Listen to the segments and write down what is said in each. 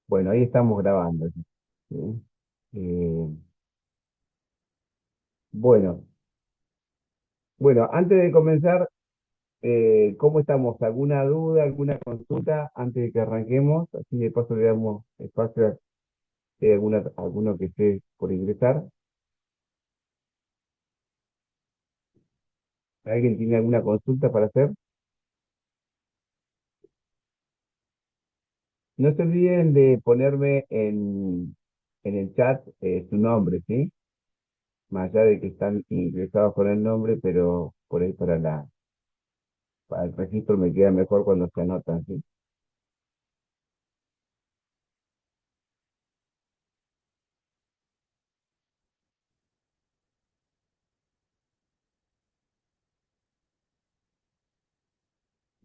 Bueno, ahí estamos grabando. ¿Sí? Eh, bueno, bueno, antes de comenzar, ¿cómo estamos? ¿Alguna duda, alguna consulta antes de que arranquemos? Así de paso le damos espacio a alguno que esté por ingresar. ¿Alguien tiene alguna consulta para hacer? No se olviden de ponerme en el chat su nombre, ¿sí? Más allá de que están ingresados con el nombre, pero por ahí para el registro me queda mejor cuando se anotan, ¿sí?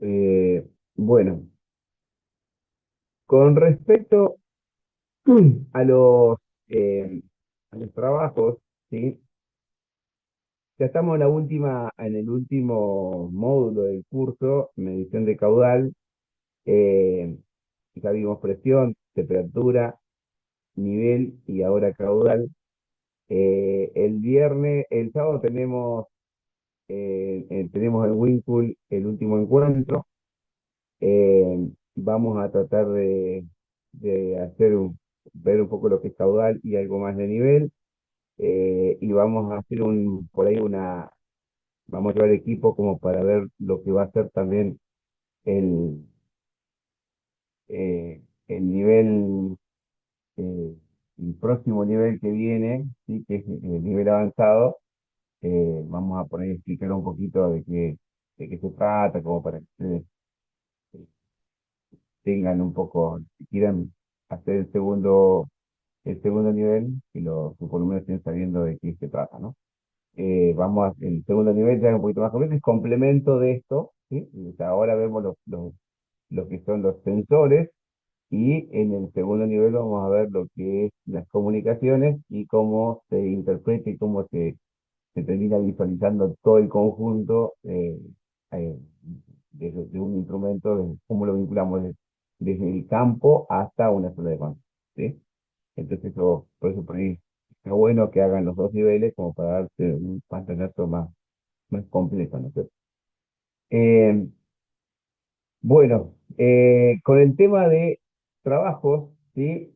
Eh, bueno, con respecto a eh, a los trabajos, ¿sí? Ya estamos en el último módulo del curso, medición de caudal. eh, ya vimos presión, temperatura, nivel y ahora caudal. El sábado tenemos en Winkle el último encuentro. Vamos a tratar de ver un poco lo que es caudal y algo más de nivel. Y vamos a hacer vamos a llevar equipo como para ver lo que va a ser también el, el nivel, eh, el próximo nivel que viene, ¿sí? Que es el nivel avanzado. Vamos a poner a explicar un poquito de qué se trata, como para que ustedes tengan un poco, si quieren hacer el segundo nivel, que por lo menos estén sabiendo de qué se trata, ¿no? El segundo nivel ya es un poquito más complejo, es complemento de esto, ¿sí? O sea, ahora vemos lo que son los sensores y en el segundo nivel vamos a ver lo que es las comunicaciones y cómo se interpreta y cómo se termina visualizando todo el conjunto eh, de un instrumento, de cómo lo vinculamos desde el campo hasta una sola de mano, ¿sí? Entonces, por eso por ahí está bueno que hagan los dos niveles como para darte un pantallazo más completo, ¿no es cierto? Eh, bueno, con el tema de trabajos, ¿sí?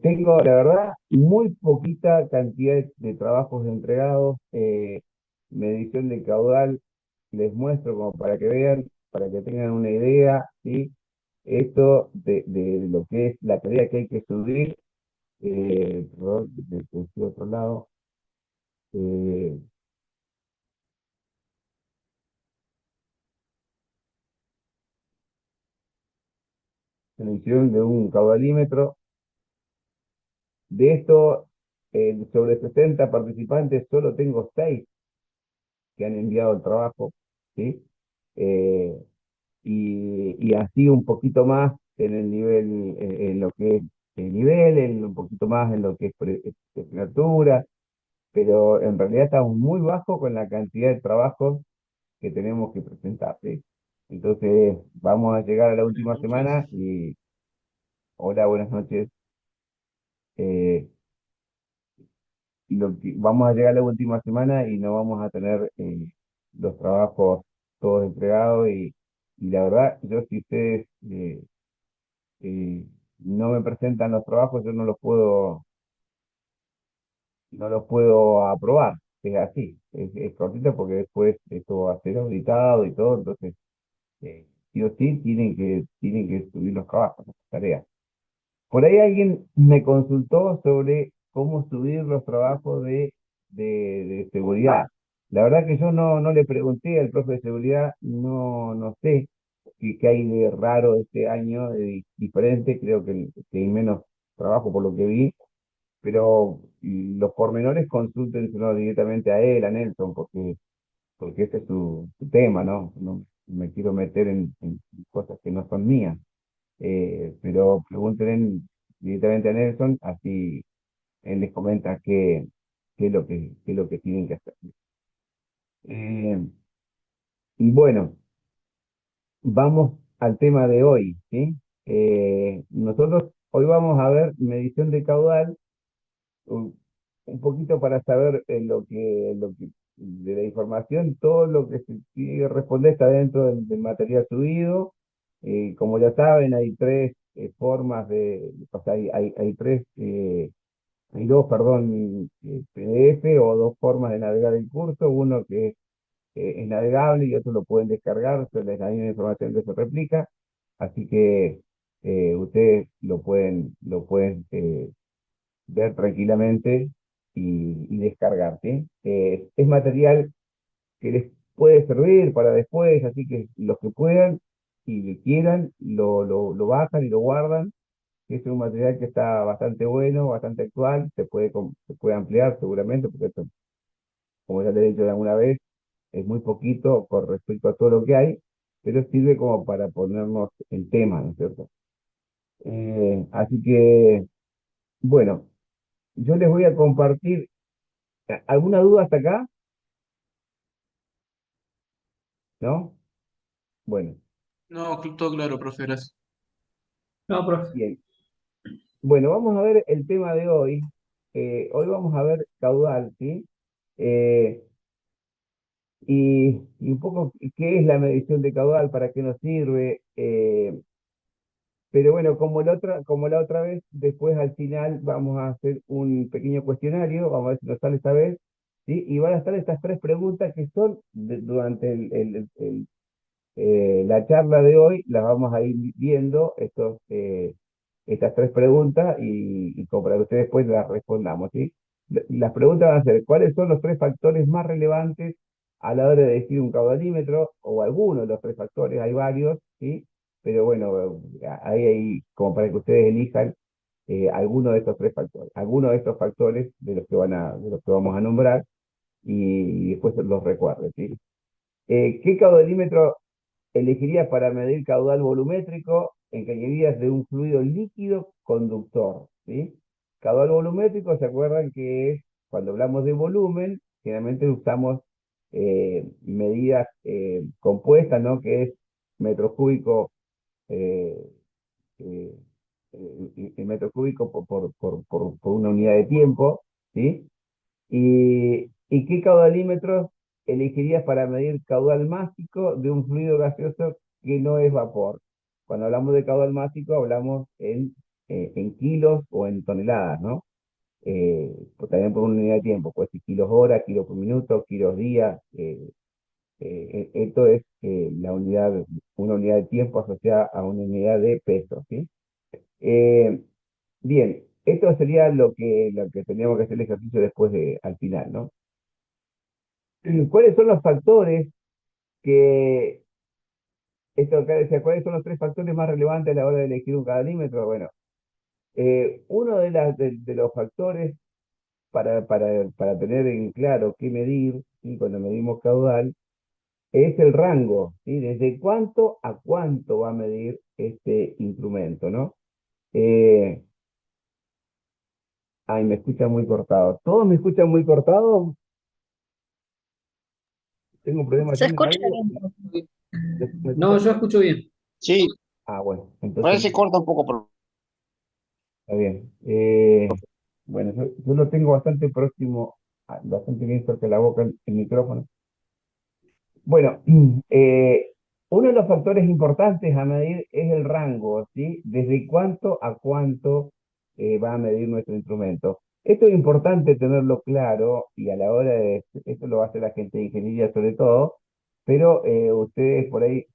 Tengo, la verdad, muy poquita cantidad de trabajos entregados. Medición de caudal, les muestro como para que vean, para que tengan una idea, ¿sí? Esto de lo que es la tarea que hay que subir, perdón, de otro lado, eh, selección de un caudalímetro. De esto, sobre 60 participantes, solo tengo 6 que han enviado el trabajo, ¿sí? Eh, y así un poquito más en el nivel, en lo que es el nivel, un poquito más en lo que es temperatura, pero en realidad estamos muy bajos con la cantidad de trabajos que tenemos que presentar, ¿sí? Entonces, vamos a llegar a la Buenas última semana noches. y hola, buenas noches. Eh, Vamos a llegar a la última semana y no vamos a tener los trabajos todos entregados y la verdad, yo si ustedes no me presentan los trabajos, yo no los puedo aprobar. Es así, es cortito porque después esto va a ser auditado y todo, entonces sí o sí tienen que subir los trabajos, las tareas. Por ahí alguien me consultó sobre cómo subir los trabajos de seguridad. La verdad que yo no le pregunté al profe de seguridad, no sé qué hay de raro este año, de diferente, creo que hay menos trabajo por lo que vi, pero los pormenores consúltenselo directamente a él, a Nelson, porque ese es su tema, ¿no? No me quiero meter en cosas que no son mías. Pero pregúntenle directamente a Nelson, así él les comenta qué es lo que tienen que hacer. Eh, y bueno, vamos al tema de hoy, ¿sí? Nosotros Hoy vamos a ver medición de caudal, un, un poquito para saber de la información, todo lo que se tiene que responder está dentro del material subido. Como ya saben, hay tres formas o sea, hay dos, perdón, PDF o dos formas de navegar el curso, uno que es navegable y otro lo pueden descargar, pero es la misma información que se replica, así que ustedes lo pueden ver tranquilamente y descargar, ¿sí? Es material que les puede servir para después, así que los que puedan y quieran, lo bajan y lo guardan. Es un material que está bastante bueno, bastante actual, se puede ampliar seguramente, porque esto, como ya te he dicho de alguna vez, es muy poquito con respecto a todo lo que hay, pero sirve como para ponernos en tema, ¿no es cierto? Así que, bueno, yo les voy a compartir. ¿Alguna duda hasta acá? ¿No? Bueno, No, todo claro, profe, gracias. No, profe. bien. Bueno, vamos a ver el tema de hoy. Hoy vamos a ver caudal, ¿sí? Eh, y un poco qué es la medición de caudal, para qué nos sirve. Pero bueno, como la otra vez, después al final vamos a hacer un pequeño cuestionario, vamos a ver si nos sale esta vez, ¿sí? Y van a estar estas tres preguntas que son durante la charla de hoy, las vamos a ir viendo, estas tres preguntas, y como para que ustedes después las respondamos, ¿sí? Las preguntas van a ser: ¿cuáles son los tres factores más relevantes a la hora de elegir un caudalímetro? O algunos de los tres factores, hay varios, ¿sí? Pero bueno, ahí como para que ustedes elijan alguno de estos tres factores, alguno de estos factores de los que vamos a nombrar, y después los recuerden, ¿sí? ¿Qué caudalímetro elegiría para medir caudal volumétrico en cañerías de un fluido líquido conductor? ¿Sí? Caudal volumétrico, ¿se acuerdan que es cuando hablamos de volumen? Generalmente usamos medidas compuestas, ¿no? Que es metro cúbico, eh, eh, metro cúbico por una unidad de tiempo, ¿sí? ¿Y qué caudalímetros elegirías para medir caudal másico de un fluido gaseoso que no es vapor? Cuando hablamos de caudal másico hablamos en kilos o en toneladas, ¿no? También por una unidad de tiempo, pues si kilos hora, kilos por minuto, kilos día. Esto es una unidad de tiempo asociada a una unidad de peso, ¿sí? Eh, Bien, esto sería lo que teníamos que hacer el ejercicio después al final, ¿no? ¿Cuáles son los factores que, esto acá decía, cuáles son los tres factores más relevantes a la hora de elegir un cadalímetro? Bueno, uno de los factores para tener en claro qué medir, ¿sí? Cuando medimos caudal, es el rango, ¿sí? Desde cuánto a cuánto va a medir este instrumento, ¿no? Eh, Ay, me escuchan muy cortado. ¿Todos me escuchan muy cortado? ¿Tengo un problema Se yo en escucha algo? bien, profe. ¿Me No, escuchan? yo escucho bien. Sí, Bueno, por ahí entonces se corta un poco, está bien. Bueno, yo lo tengo bastante próximo, bastante bien cerca de la boca el micrófono. Bueno, uno de los factores importantes a medir es el rango, ¿sí? Desde cuánto a cuánto va a medir nuestro instrumento. Esto es importante tenerlo claro, y a la hora esto lo va a hacer la gente de ingeniería sobre todo, pero ustedes por ahí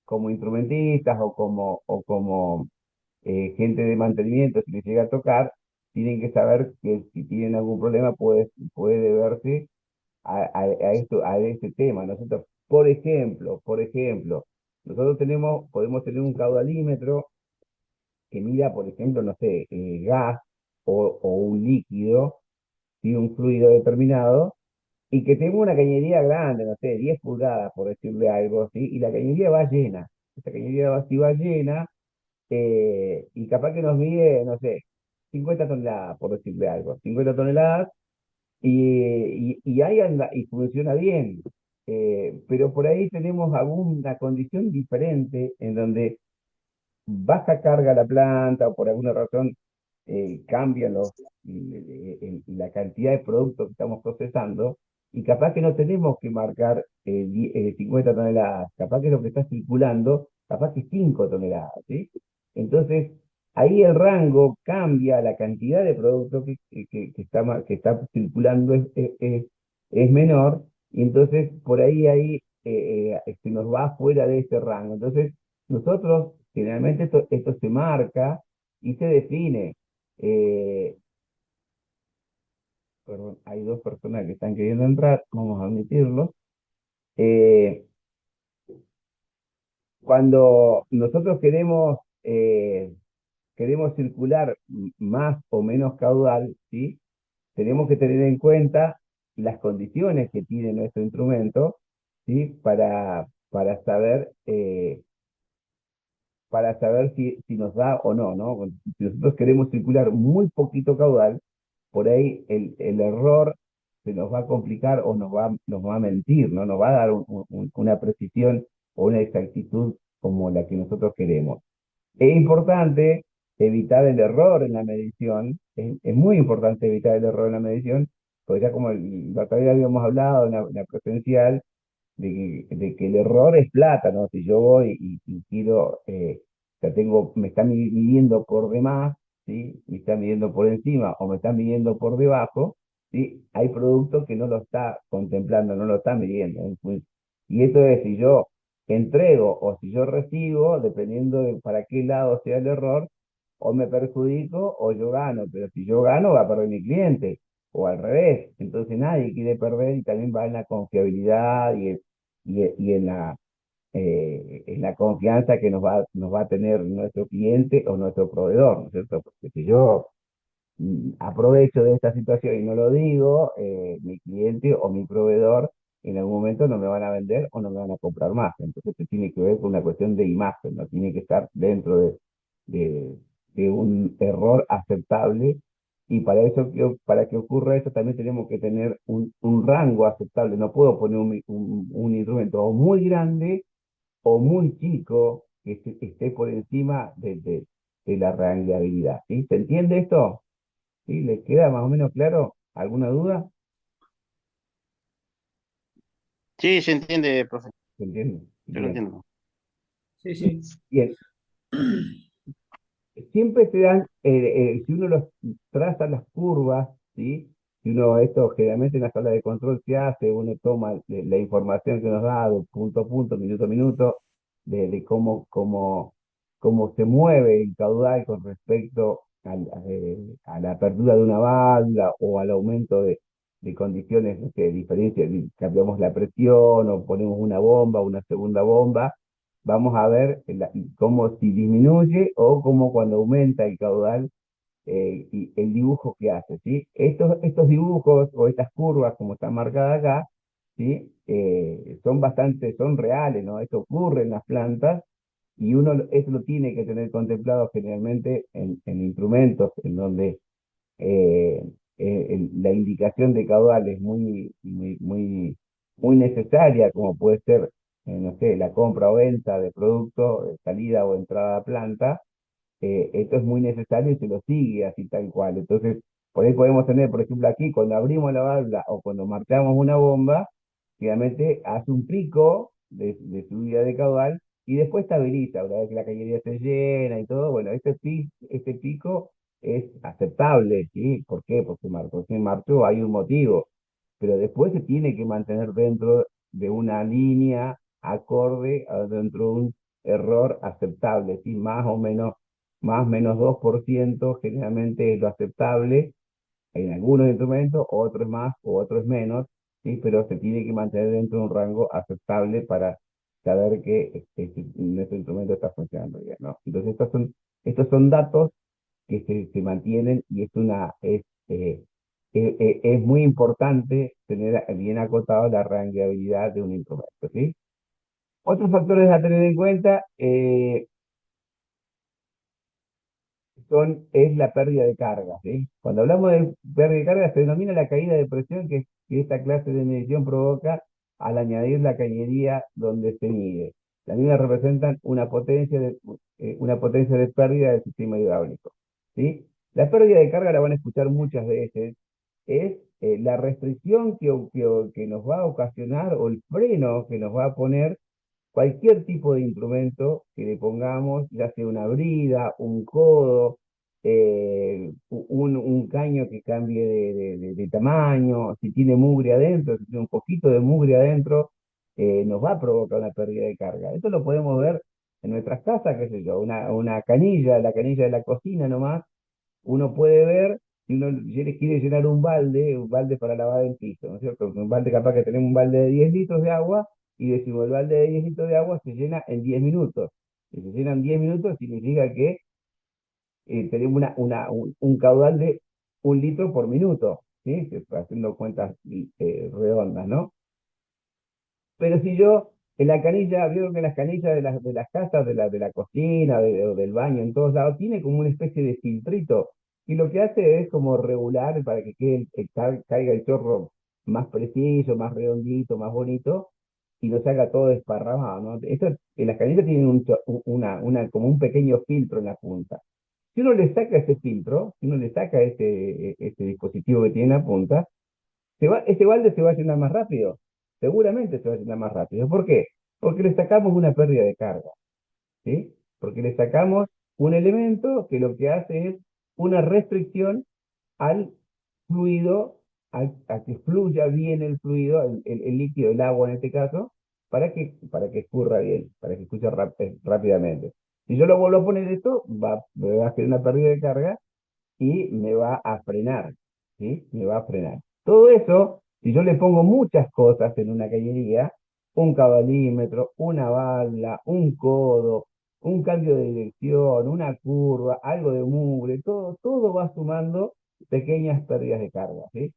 como instrumentistas o como gente de mantenimiento, si les llega a tocar, tienen que saber que si tienen algún problema puede deberse a este tema. Nosotros, por ejemplo, nosotros podemos tener un caudalímetro que mida, por ejemplo, no sé, gas o un líquido, ¿sí? Un fluido determinado, y que tenga una cañería grande, no sé, 10 pulgadas, por decirle algo, ¿sí? Y la cañería va llena. Esta cañería si va llena, y capaz que nos mide, no sé, 50 toneladas, por decirle algo, 50 toneladas, y ahí anda, y funciona bien. Pero por ahí tenemos alguna condición diferente en donde baja carga la planta o por alguna razón cambian la cantidad de productos que estamos procesando, y capaz que no tenemos que marcar 50 toneladas, capaz que lo que está circulando, capaz que 5 toneladas, ¿sí? Entonces, ahí el rango cambia, la cantidad de producto que está circulando es menor, y entonces por ahí se nos va fuera de ese rango. Entonces, nosotros, generalmente esto se marca y se define. eh, Perdón, hay dos personas que están queriendo entrar, vamos a admitirlo. Eh, Cuando nosotros queremos circular más o menos caudal, ¿sí? Tenemos que tener en cuenta las condiciones que tiene nuestro instrumento, ¿sí? Para saber si nos da o no, ¿no? Si nosotros queremos circular muy poquito caudal, por ahí el error se nos va a complicar o nos va a mentir, ¿no? Nos va a dar una precisión o una exactitud como la que nosotros queremos. Es importante evitar el error en la medición, es muy importante evitar el error en la medición, porque ya como la otra vez habíamos hablado en la presencial, de que el error es plata, ¿no? Si yo voy y quiero, me está midiendo por demás, ¿sí? Me está midiendo por encima o me está midiendo por debajo, ¿sí? Hay productos que no lo está contemplando, no lo está midiendo. Y esto es si yo entrego o si yo recibo, dependiendo de para qué lado sea el error, o me perjudico o yo gano, pero si yo gano va a perder mi cliente, o al revés. Entonces nadie quiere perder, y también va en la confiabilidad y en la confianza que nos va a tener nuestro cliente o nuestro proveedor, ¿no es cierto? Porque si yo aprovecho de esta situación y no lo digo, mi cliente o mi proveedor en algún momento no me van a vender o no me van a comprar más. Entonces esto tiene que ver con una cuestión de imagen, no tiene que estar dentro de, de un error aceptable. Y para que ocurra eso también tenemos que tener un rango aceptable. No puedo poner un instrumento o muy grande o muy chico que esté por encima de la rangabilidad. ¿Sí? ¿Se entiende esto? ¿Sí? ¿Les queda más o menos claro? ¿Alguna duda? Sí, se entiende, profe. ¿Se entiende? Yo lo Bien. entiendo. Sí, sí. Bien. Siempre se dan, si uno traza las curvas, ¿sí? Si uno, esto generalmente en la sala de control se hace, uno toma la información que nos da de punto a punto, minuto a minuto, de cómo se mueve el caudal con respecto a la apertura de una válvula o al aumento de condiciones, no sé, diferencia, cambiamos la presión o ponemos una bomba, una segunda bomba. Vamos a ver cómo si disminuye o cómo cuando aumenta el caudal, y el dibujo que hace, ¿sí? Estos dibujos o estas curvas, como están marcadas acá, ¿sí? Son reales, ¿no? Esto ocurre en las plantas, y uno esto lo tiene que tener contemplado generalmente en instrumentos en donde eh, la indicación de caudal es muy, muy, muy, muy necesaria, como puede ser, no sé, la compra o venta de producto, salida o entrada a planta. Esto es muy necesario y se lo sigue así tal cual. Entonces, por ahí podemos tener, por ejemplo, aquí, cuando abrimos la válvula o cuando marcamos una bomba, realmente hace un pico de subida de caudal y después estabiliza. Una vez que la cañería se llena y todo, bueno, este pico es aceptable, ¿sí? ¿Por qué? Porque se marchó, hay un motivo, pero después se tiene que mantener dentro de una línea acorde dentro de un error aceptable, ¿sí? Más o menos 2% generalmente es lo aceptable en algunos instrumentos, otros más o otros menos, ¿sí? Pero se tiene que mantener dentro de un rango aceptable para saber que nuestro instrumento está funcionando bien, ¿no? Entonces estos son datos que se mantienen, y es muy importante tener bien acotado la rangueabilidad de un instrumento, ¿sí? Otros factores a tener en cuenta, es la pérdida de carga, ¿sí? Cuando hablamos de pérdida de carga, se denomina la caída de presión que esta clase de medición provoca al añadir la cañería donde se mide. Las líneas representan una potencia de pérdida del sistema hidráulico, ¿sí? La pérdida de carga la van a escuchar muchas veces, es la restricción que nos va a ocasionar o el freno que nos va a poner cualquier tipo de instrumento que le pongamos, ya sea una brida, un codo, un caño que cambie de tamaño, si tiene mugre adentro, si tiene un poquito de mugre adentro, nos va a provocar una pérdida de carga. Esto lo podemos ver en nuestras casas, qué sé yo, una canilla, la canilla de la cocina nomás, uno puede ver, si uno quiere llenar un balde para lavar el piso, ¿no es cierto? Un balde, capaz que tenemos un balde de 10 litros de agua, y decimos el balde de 10 litros de agua se llena en 10 minutos. Si se llena en 10 minutos significa que tenemos un caudal de 1 litro por minuto, ¿sí? Haciendo cuentas redondas, ¿no? Pero si yo, en la canilla, veo que en las canillas de las casas, de la cocina, o del baño, en todos lados, tiene como una especie de filtrito. Y lo que hace es como regular para que caiga el chorro más preciso, más redondito, más bonito, y no se haga todo desparramado, ¿no? Esto, en las canillas tienen como un pequeño filtro en la punta. Si uno le saca ese filtro, si uno le saca este dispositivo que tiene en la punta, ese balde se va a llenar más rápido. Seguramente se va a llenar más rápido. ¿Por qué? Porque le sacamos una pérdida de carga, ¿sí? Porque le sacamos un elemento que lo que hace es una restricción al fluido, a que fluya bien el fluido, el líquido, el agua en este caso, para que escurra bien, para que escurra rápidamente. Si yo lo vuelvo a poner esto, me va a hacer una pérdida de carga y me va a frenar, ¿sí? Me va a frenar. Todo eso, si yo le pongo muchas cosas en una cañería, un cabalímetro, una bala, un codo, un cambio de dirección, una curva, algo de mugre, todo va sumando pequeñas pérdidas de carga, ¿sí?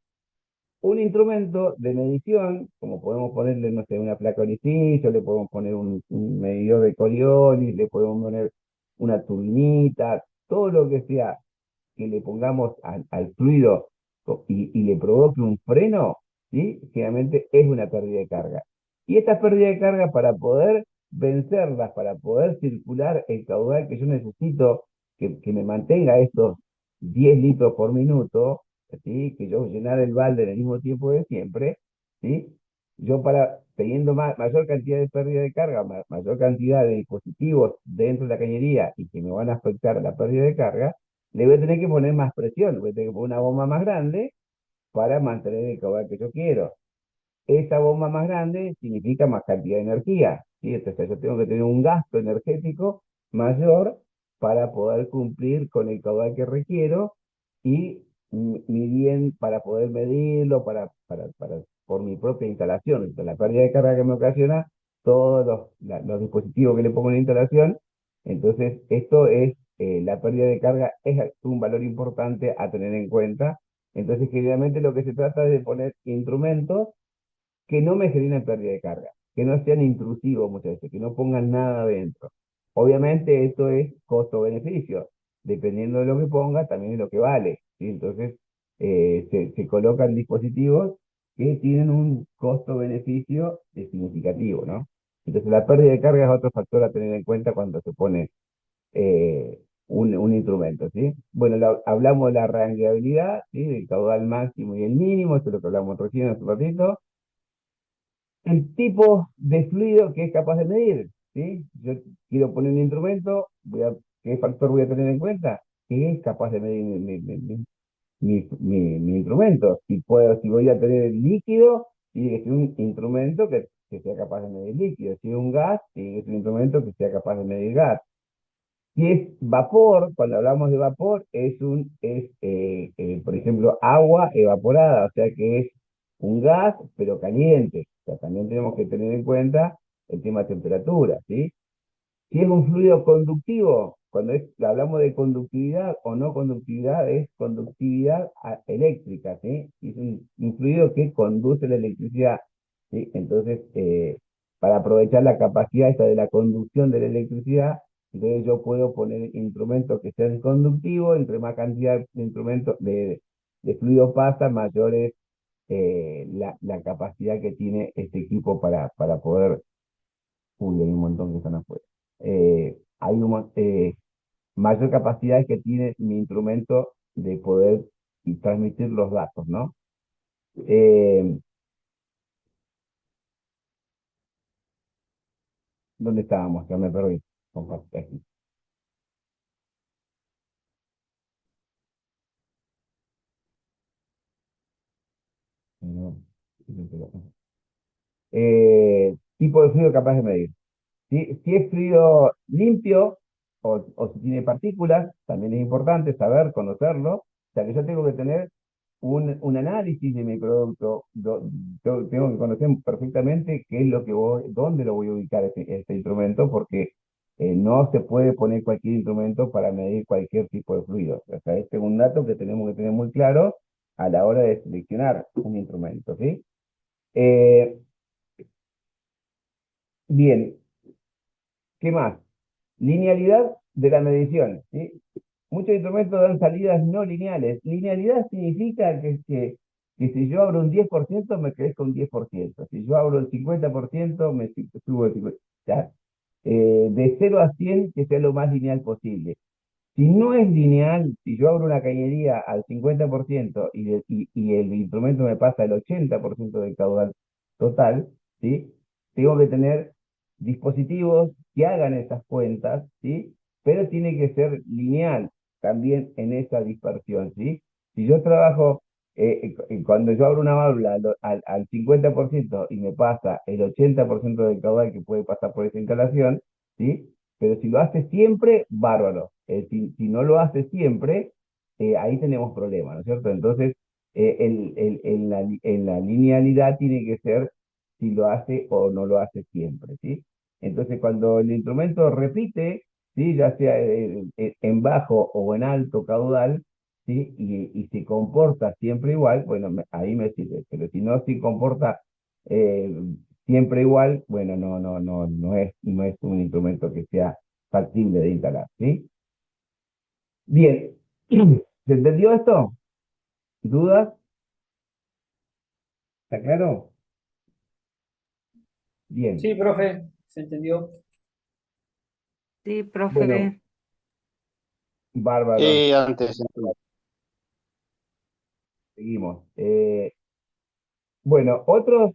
Un instrumento de medición, como podemos ponerle, no sé, una placa orificio, le podemos poner un medidor de Coriolis, le podemos poner una turbinita, todo lo que sea que le pongamos al fluido y le provoque un freno, ¿sí? Generalmente es una pérdida de carga. Y esta pérdida de carga, para poder vencerlas, para poder circular el caudal que yo necesito, que me mantenga estos 10 litros por minuto, ¿sí? Que yo llenar el balde en el mismo tiempo de siempre, ¿sí? Yo, teniendo mayor cantidad de pérdida de carga, mayor cantidad de dispositivos dentro de la cañería y que me van a afectar a la pérdida de carga, le voy a tener que poner más presión, voy a tener que poner una bomba más grande para mantener el caudal que yo quiero. Esa bomba más grande significa más cantidad de energía, ¿sí? Entonces yo tengo que tener un gasto energético mayor para poder cumplir con el caudal que requiero y para poder medirlo, por mi propia instalación. Entonces, la pérdida de carga que me ocasiona todos los dispositivos que le pongo en la instalación. Entonces, esto es, la pérdida de carga es un valor importante a tener en cuenta. Entonces, generalmente lo que se trata es de poner instrumentos que no me generen pérdida de carga, que no sean intrusivos muchas veces, que no pongan nada adentro. Obviamente esto es costo-beneficio, dependiendo de lo que ponga, también es lo que vale, ¿sí? Entonces se colocan dispositivos que tienen un costo-beneficio significativo, ¿no? Entonces la pérdida de carga es otro factor a tener en cuenta cuando se pone un instrumento, ¿sí? Bueno, hablamos de la rangueabilidad, ¿sí? Del caudal máximo y el mínimo, esto es lo que hablamos recién hace un ratito. El tipo de fluido que es capaz de medir, ¿sí? Yo quiero poner un instrumento, ¿qué factor voy a tener en cuenta? Que es capaz de medir mi instrumento. Si voy a tener líquido, tiene que ser un instrumento que sea capaz de medir líquido. Si es un gas, tiene que ser un instrumento que sea capaz de medir gas. Si es vapor, cuando hablamos de vapor, por ejemplo, agua evaporada, o sea que es un gas, pero caliente. O sea, también tenemos que tener en cuenta el tema de temperatura, ¿sí? Si es un fluido conductivo, hablamos de conductividad o no conductividad, es conductividad eléctrica, ¿sí? Es un fluido que conduce la electricidad, ¿sí? Entonces, para aprovechar la capacidad esta de la conducción de la electricidad, entonces yo puedo poner instrumentos que sean conductivos, entre más cantidad de instrumentos de fluido pasa, mayor es la capacidad que tiene este equipo para poder Uy, hay un montón que están afuera. Hay mayor capacidad que tiene mi instrumento de poder y transmitir los datos, ¿no? Eh, ¿Dónde estábamos? Ya me perdí. Compartí aquí. No, tipo de fluido capaz de medir. Si es fluido limpio o si tiene partículas, también es importante saber, conocerlo. O sea que yo tengo que tener un análisis de mi producto. Tengo que conocer perfectamente qué es lo que dónde lo voy a ubicar este instrumento, porque no se puede poner cualquier instrumento para medir cualquier tipo de fluido. O sea, este es un dato que tenemos que tener muy claro a la hora de seleccionar un instrumento, ¿sí? Eh, Bien, ¿qué más? Linealidad de la medición, ¿sí? Muchos instrumentos dan salidas no lineales. Linealidad significa que si yo abro un 10% me crezco un 10%. Si yo abro el 50% subo el 50%. ¿Ya? De 0 a 100 que sea lo más lineal posible. Si no es lineal, si yo abro una cañería al 50% y el instrumento me pasa el 80% del caudal total, ¿sí? Tengo que tener dispositivos que hagan esas cuentas, ¿sí? Pero tiene que ser lineal también en esa dispersión, ¿sí? Si yo trabajo, cuando yo abro una válvula al 50% y me pasa el 80% del caudal que puede pasar por esa instalación, ¿sí? Pero si lo hace siempre, bárbaro. Si no lo hace siempre, ahí tenemos problemas, ¿no es cierto? Entonces, en la linealidad tiene que ser si lo hace o no lo hace siempre, ¿sí? Entonces, cuando el instrumento repite, ¿sí? Ya sea en bajo o en alto caudal, ¿sí? Y se comporta siempre igual, bueno, ahí me sirve. Pero si no se comporta eh, siempre igual, bueno, no es un instrumento que sea factible de instalar, ¿sí? Bien, ¿se entendió esto? ¿Dudas? ¿Está claro? Bien, Sí, profe, se entendió. Sí, bueno, profe. bárbaro, Antes. seguimos. Bueno, otros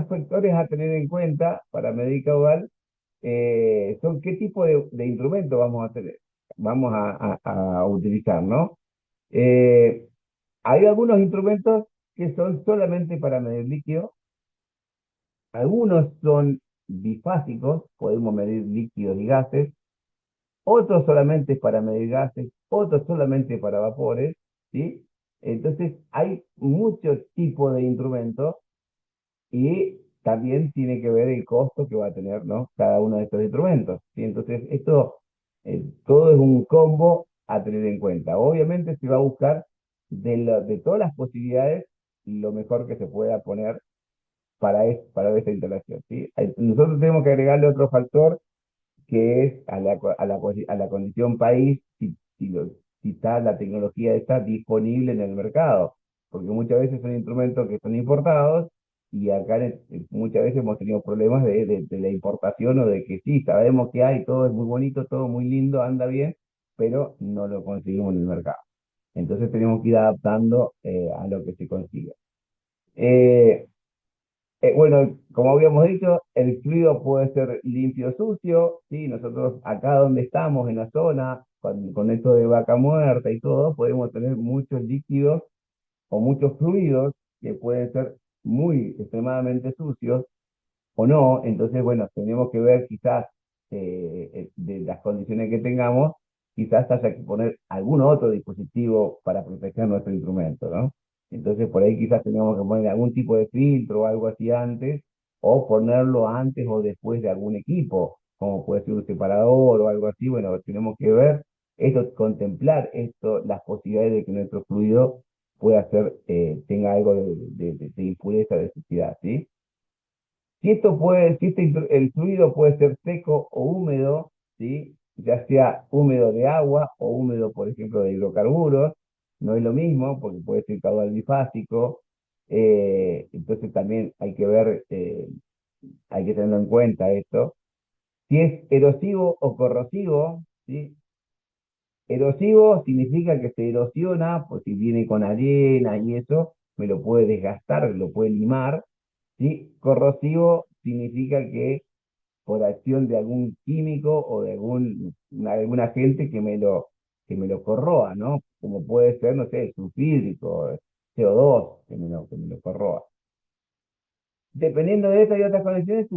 factores a tener en cuenta para medir caudal son qué tipo de instrumento vamos a utilizar, ¿no? Eh, Hay algunos instrumentos que son solamente para medir líquido, algunos son bifásicos, podemos medir líquidos y gases, otros solamente para medir gases, otros solamente para vapores, ¿sí? Entonces hay muchos tipos de instrumentos y también tiene que ver el costo que va a tener, ¿no? Cada uno de estos instrumentos, ¿sí? Entonces todo es un combo a tener en cuenta. Obviamente se va a buscar de todas las posibilidades lo mejor que se pueda poner para esta instalación, ¿sí? Nosotros tenemos que agregarle otro factor que es a la condición país, si está la tecnología está disponible en el mercado, porque muchas veces son instrumentos que son importados y acá muchas veces hemos tenido problemas de la importación o de que sí, sabemos que hay, todo es muy bonito, todo muy lindo, anda bien, pero no lo conseguimos en el mercado. Entonces tenemos que ir adaptando a lo que se consiga. Eh, bueno, como habíamos dicho, el fluido puede ser limpio o sucio, ¿sí? Nosotros acá donde estamos, en la zona, con esto de vaca muerta y todo, podemos tener muchos líquidos o muchos fluidos que pueden ser muy extremadamente sucios o no. Entonces, bueno, tenemos que ver quizás de las condiciones que tengamos, quizás haya que poner algún otro dispositivo para proteger nuestro instrumento, ¿no? Entonces, por ahí quizás tengamos que poner algún tipo de filtro o algo así antes, o ponerlo antes o después de algún equipo, como puede ser un separador o algo así. Bueno, tenemos que ver esto, contemplar esto, las posibilidades de que nuestro fluido tenga algo de impureza, de suciedad, ¿sí? El fluido puede ser seco o húmedo, ¿sí? Ya sea húmedo de agua o húmedo, por ejemplo, de hidrocarburos, no es lo mismo porque puede ser caudal bifásico, entonces también hay que ver hay que tenerlo en cuenta esto. Si es erosivo o corrosivo, ¿sí? Erosivo significa que se erosiona, pues si viene con arena y eso, me lo puede desgastar, lo puede limar, ¿sí? Corrosivo significa que por acción de algún químico o de algún agente que me lo corroa, ¿no? Como puede ser, no sé, sulfídrico, CO2, que me lo corroa. Dependiendo de estas y otras condiciones,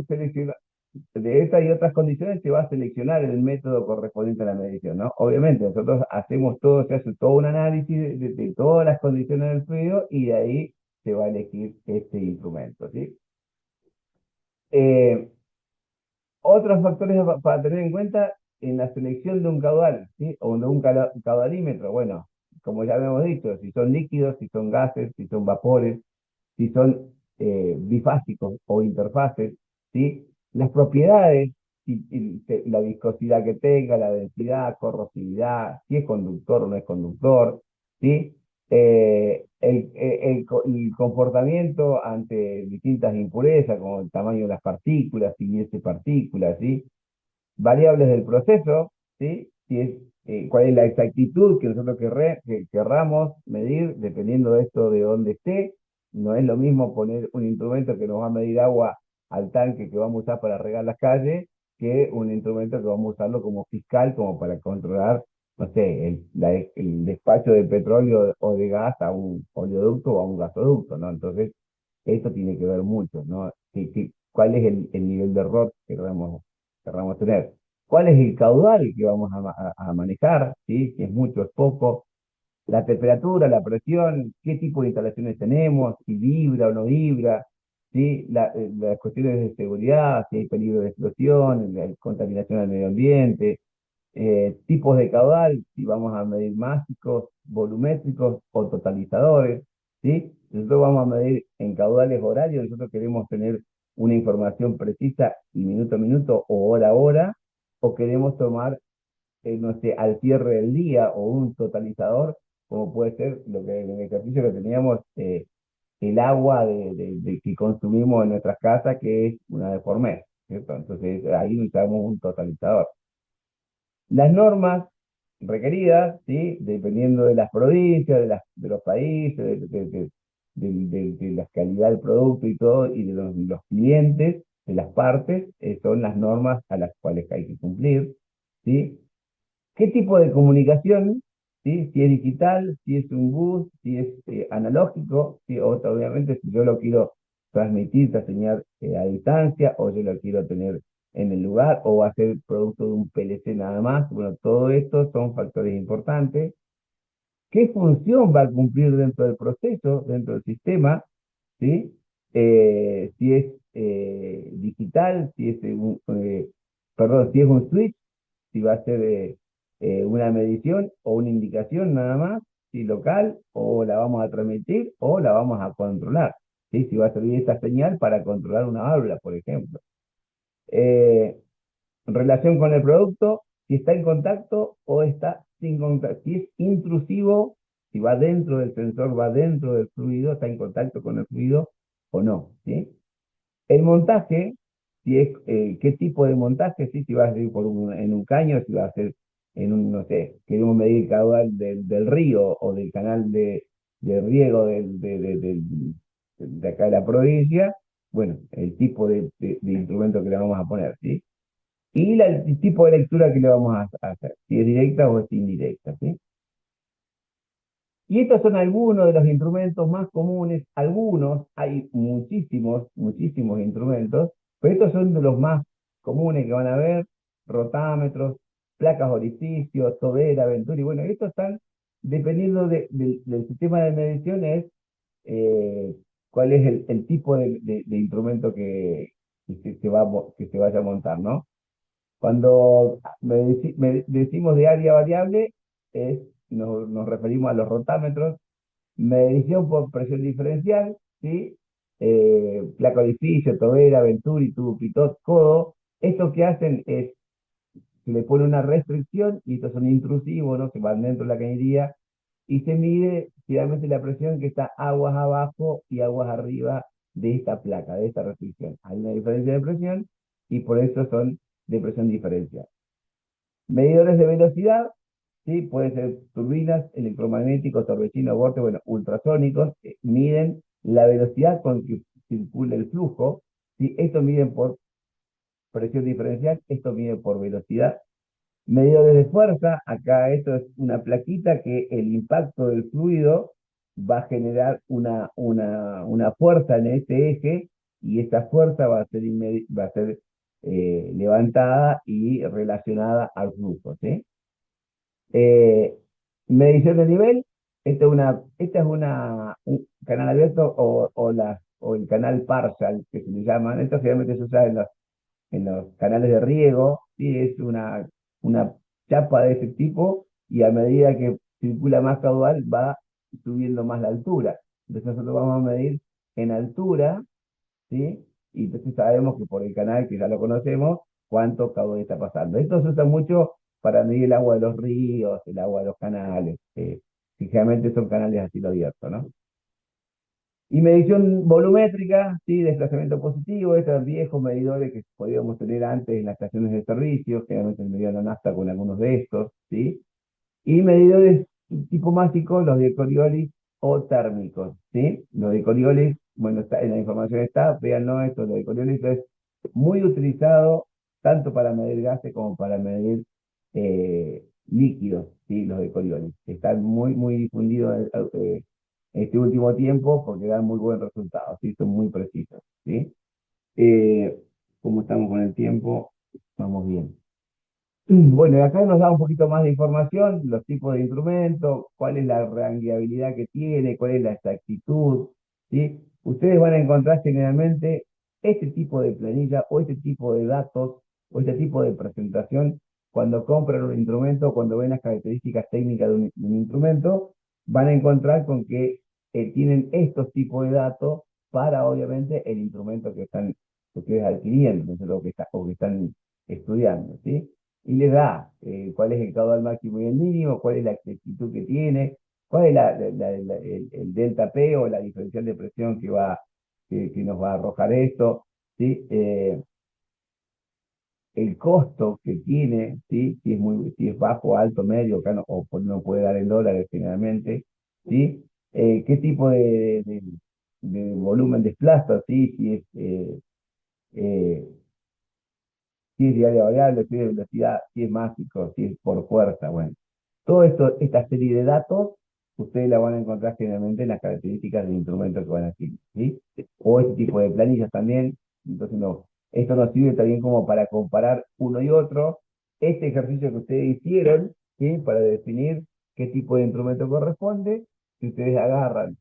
de estas y otras condiciones se va a seleccionar el método correspondiente a la medición, ¿no? Obviamente, nosotros hacemos todo, se hace todo un análisis de todas las condiciones del fluido y de ahí se va a elegir este instrumento, ¿sí? Eh, Otros factores para tener en cuenta en la selección de un caudal, ¿sí? O de un caudalímetro. Bueno, como ya habíamos dicho, si son líquidos, si son gases, si son vapores, si son bifásicos o interfaces, ¿sí? Las propiedades, la viscosidad que tenga, la densidad, corrosividad, si es conductor o no es conductor, ¿sí? El comportamiento ante distintas impurezas, como el tamaño de las partículas, si hubiese partículas, ¿sí? Variables del proceso, ¿sí? Si es, cuál es la exactitud que nosotros querramos medir, dependiendo de esto de dónde esté. No es lo mismo poner un instrumento que nos va a medir agua al tanque que vamos a usar para regar las calles, que un instrumento que vamos a usarlo como fiscal, como para controlar, no sé, el despacho de petróleo o de gas a un oleoducto o a un gasoducto, ¿no? Entonces, esto tiene que ver mucho, ¿no? ¿Cuál es el nivel de error que querramos tener? ¿Cuál es el caudal que vamos a manejar? ¿Sí? Si es mucho, es poco. La temperatura, la presión, qué tipo de instalaciones tenemos, si vibra o no vibra, ¿sí? Las cuestiones de seguridad, si hay peligro de explosión, la contaminación del medio ambiente, tipos de caudal, si vamos a medir másicos, volumétricos o totalizadores, ¿sí? Nosotros vamos a medir en caudales horarios, nosotros queremos tener una información precisa y minuto a minuto o hora a hora, o queremos tomar, no sé, al cierre del día o un totalizador, como puede ser lo que en el ejercicio que teníamos, el agua que consumimos en nuestras casas, que es una vez por mes, ¿cierto? Entonces ahí necesitamos un totalizador. Las normas requeridas, ¿sí? Dependiendo de las provincias, de los países, de la calidad del producto y todo, y de los clientes, de las partes, son las normas a las cuales hay que cumplir, ¿sí? ¿Qué tipo de comunicación? ¿Sí? Si es digital, si es un bus, si es analógico, ¿sí? Obviamente si yo lo quiero transmitir esta señal a distancia, o yo lo quiero tener en el lugar, o va a ser producto de un PLC nada más. Bueno, todo esto son factores importantes. ¿Qué función va a cumplir dentro del proceso, dentro del sistema? ¿Sí? Si es digital, perdón, si es un switch, si va a ser una medición o una indicación nada más, si local, o la vamos a transmitir o la vamos a controlar. ¿Sí? Si va a servir esta señal para controlar una válvula, por ejemplo. Eh, Relación con el producto, si está en contacto o está sin contacto. Si es intrusivo, si va dentro del sensor, va dentro del fluido, está en contacto con el fluido o no. ¿Sí? El montaje, si es, qué tipo de montaje, ¿sí? Si va a ser en un caño, si va a ser en un, no sé, queremos medir el caudal del río o del canal de riego de acá de la provincia, bueno, el tipo de instrumento que le vamos a poner, ¿sí? Y el tipo de lectura que le vamos a hacer, si es directa o es indirecta, ¿sí? Y estos son algunos de los instrumentos más comunes. Algunos, hay muchísimos, muchísimos instrumentos, pero estos son de los más comunes que van a ver: rotámetros, placas orificios, tobera, venturi. Bueno, estos están dependiendo del sistema de medición, es eh, cuál es el tipo de instrumento que se vaya a montar, ¿no? Cuando decimos de área variable, nos referimos a los rotámetros. Medición por presión diferencial, ¿sí? Placa orificio, tobera, venturi, tubo pitot, codo. Esto que hacen es, se le pone una restricción, y estos son intrusivos, ¿no? Que van dentro de la cañería, y se mide finalmente la presión que está aguas abajo y aguas arriba de esta placa, de esta restricción. Hay una diferencia de presión y por eso son de presión diferencial. Medidores de velocidad, ¿sí? Pueden ser turbinas, electromagnéticos, torbellinos, vórtices, bueno, ultrasónicos, miden la velocidad con que circula el flujo, ¿sí? Estos miden por presión diferencial, esto mide por velocidad. Medidores de fuerza, acá esto es una plaquita que el impacto del fluido va a generar una fuerza en este eje y esta fuerza va a ser, levantada y relacionada al flujo, ¿sí? Eh, Medición de nivel, un canal abierto o el canal partial que se le llaman. Esto generalmente se usa en los canales de riego, ¿sí? Es una chapa de ese tipo y a medida que circula más caudal va subiendo más la altura. Entonces nosotros vamos a medir en altura, ¿sí? Y entonces sabemos que por el canal, que ya lo conocemos, cuánto caudal está pasando. Esto se usa mucho para medir el agua de los ríos, el agua de los canales, que generalmente son canales a cielo abierto, ¿no? Y medición volumétrica, ¿sí? Desplazamiento positivo, estos viejos medidores que podíamos tener antes en las estaciones de servicio, generalmente medían la nafta con algunos de estos, ¿sí? Y medidores tipo másico, los de Coriolis o térmicos, ¿sí? Los de Coriolis, bueno, está, en la información está, véanlo, esto, lo de Coriolis es muy utilizado tanto para medir gases como para medir líquidos, ¿sí? Los de Coriolis. Están muy difundidos este último tiempo porque dan muy buen resultado, ¿sí? Son muy precisos, ¿sí? Eh, ¿Cómo estamos con el tiempo? Vamos bien. Bueno, y acá nos da un poquito más de información, los tipos de instrumentos, cuál es la rangueabilidad que tiene, cuál es la exactitud, ¿sí? Ustedes van a encontrar generalmente este tipo de planilla o este tipo de datos o este tipo de presentación cuando compran un instrumento, cuando ven las características técnicas de un instrumento, van a encontrar con que tienen estos tipos de datos para, obviamente, el instrumento que están ustedes adquiriendo, entonces, o que están estudiando, ¿sí? Y les da cuál es el caudal máximo y el mínimo, cuál es la exactitud que tiene, cuál es el delta P o la diferencial de presión que nos va a arrojar esto, ¿sí? El costo que tiene, ¿sí? Si es bajo, alto, medio, acá no puede dar en dólares generalmente, ¿sí? ¿Qué tipo de volumen desplaza, ¿sí? Eh, si es diaria variable, si es de velocidad, si es másico, si es por fuerza, bueno. Todo esto, esta serie de datos, ustedes la van a encontrar generalmente en las características del instrumento que van a adquirir, ¿sí? O este tipo de planillas también. Entonces, no, esto nos sirve también como para comparar uno y otro. Este ejercicio que ustedes hicieron, ¿sí? Para definir qué tipo de instrumento corresponde, si ustedes agarran